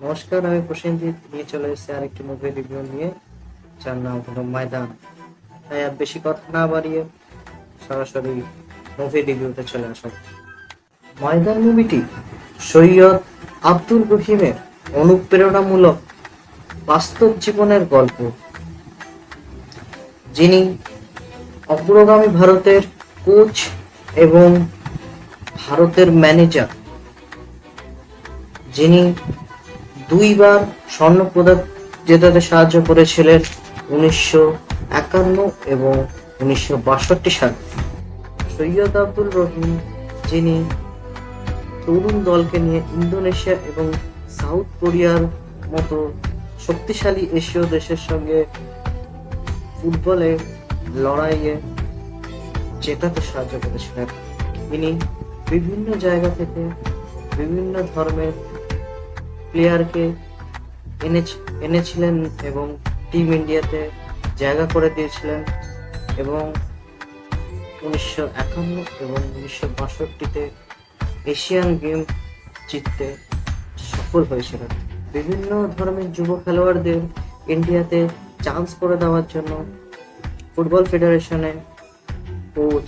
নমস্কার, আমি প্রসেনজিৎ নিয়ে চলে এসেছি আরেকটি মুভি রিভিউ নিয়ে, যার নাম হলো ময়দান। তাই আর বেশি কথা না বাড়িয়ে সরাসরি মুভি রিভিউতে চলে আসা। ময়দান মুভিটি সৈয়দ আব্দুল রহিমের অনুপ্রেরণামূলক বাস্তব জীবনের গল্প, যিনি অগ্রগামী ভারতের কোচ এবং ভারতের ম্যানেজার, যিনি দুইবার স্বর্ণ পদক জেতাতে সাহায্য করেছিলেন 1951 এবং 1962 সালে। সৈয়দ আব্দুল রহিম, যিনি তরুণ দলকে নিয়ে ইন্দোনেশিয়া এবং সাউথ কোরিয়ার মতো শক্তিশালী এশীয় দেশের সঙ্গে ফুটবলে লড়াইয়ে জেতাতে সাহায্য করেছিলেন। তিনি বিভিন্ন জায়গা থেকে বিভিন্ন ধর্মের প্লেয়ারকে এনেছিলেন এবং টিম ইন্ডিয়াতে জায়গা করে দিয়েছিলেন এবং 1951 এবং 1962-তে এশিয়ান গেম জিততে সফল হয়েছিলেন। বিভিন্ন ধর্মের যুব খেলোয়াড়দের ইন্ডিয়াতে চান্স করে দেওয়ার জন্য ফুটবল ফেডারেশনে কোচ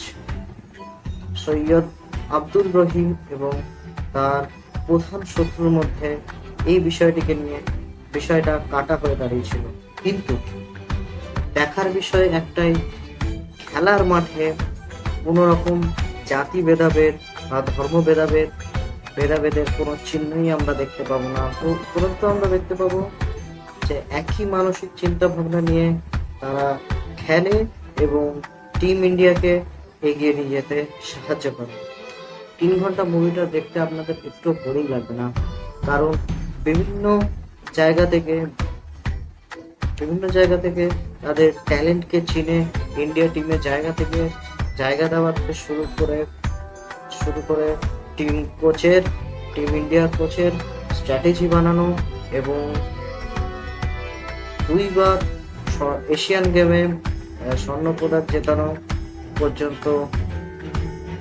সৈয়দ আব্দুল রহিম এবং তার প্রধান শত্রুর মধ্যে এই বিষয়টা কাটা হয়ে দাঁড়িয়েছিল। কিন্তু দেখার বিষয় একটাই, খেলার মাঠে কোনো রকম জাতি ভেদাভেদ বা ধর্ম ভেদাভেদের কোনো চিহ্নই আমরা দেখতে পাবো না। উপরন্তু আমরা দেখতে পাবো যে একই মানসিক চিন্তা ভাবনা নিয়ে তারা খেলে এবং টিম ইন্ডিয়াকে এগিয়ে নিয়ে যেতে সাহায্য করে। 3 ঘন্টা মুভিটা দেখতে আপনাদের একটু বোরিং লাগবে না, কারণ বিভিন্ন জায়গা থেকে তাদের ট্যালেন্টকে চিনে ইন্ডিয়া টিমে জায়গা দেওয়ার থেকে শুরু করে টিম ইন্ডিয়ার কোচের স্ট্র্যাটেজি বানানো এবং দুইবার এশিয়ান গেমে স্বর্ণ পদক জেতানো পর্যন্ত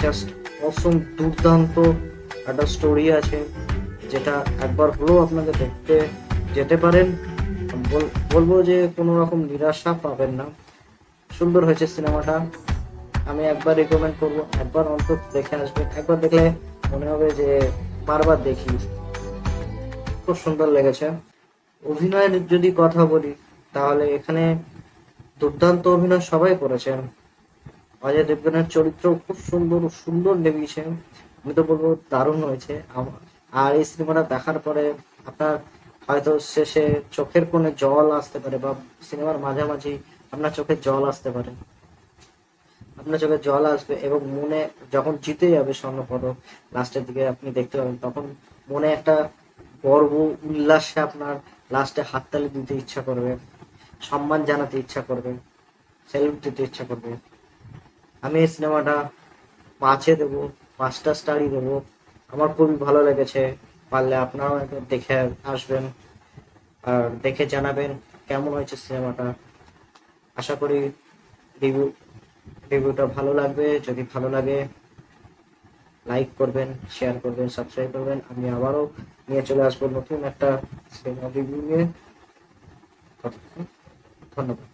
জাস্ট অসম দুর্দান্ত একটা স্টোরি আছে, যেটা একবার হলেও আপনাদের দেখতে যেতে পারেন। বলবো যে কোনো রকম নিরাশা পাবেন না। সুন্দর হয়েছে সিনেমাটা, আমি একবার রেকমেন্ড করবো, একবার অন্তত দেখে আসবেন। একবার দেখলে মনে হবে যে বারবার দেখি। খুব সুন্দর লেগেছে। অভিনয়ের যদি কথা বলি তাহলে এখানে দুর্দান্ত অভিনয় সবাই করেছেন। অজয় দেবগনের চরিত্র খুব সুন্দর লেগেছে। আমি তো বলবো দারুণ হয়েছে। আর এই সিনেমাটা দেখার পরে আপনার হয়তো শেষে চোখের কোণে জল আসতে পারে, বা সিনেমার মাঝামাঝি আপনার চোখে জল আসতে পারে। আপনার চোখে জল আসবে এবং মনে যখন জিতে যাবে স্বর্ণপদক লাস্টের দিকে আপনি দেখতে পাবেন, তখন মনে একটা গর্ব উল্লাসে আপনার লাস্টে হাততালি দিতে ইচ্ছা করবে, সম্মান জানাতে ইচ্ছা করবে, স্যালুট দিতে ইচ্ছা করবে। আমি এই সিনেমাটা 5-এ দেবো, 5টা স্টারই দেবো। আমার খুবই ভালো লেগেছে। পারলে আপনারাও একবার দেখে আসবেন আর দেখে জানাবেন কেমন হয়েছে সিনেমাটা। আশা করি রিভিউটা ভালো লাগবে। যদি ভালো লাগে লাইক করবেন, শেয়ার করবেন, সাবস্ক্রাইব করবেন। আমি আবারও নিয়ে চলে আসবো নতুন একটা সিনেমা রিভিউ নিয়ে। ধন্যবাদ।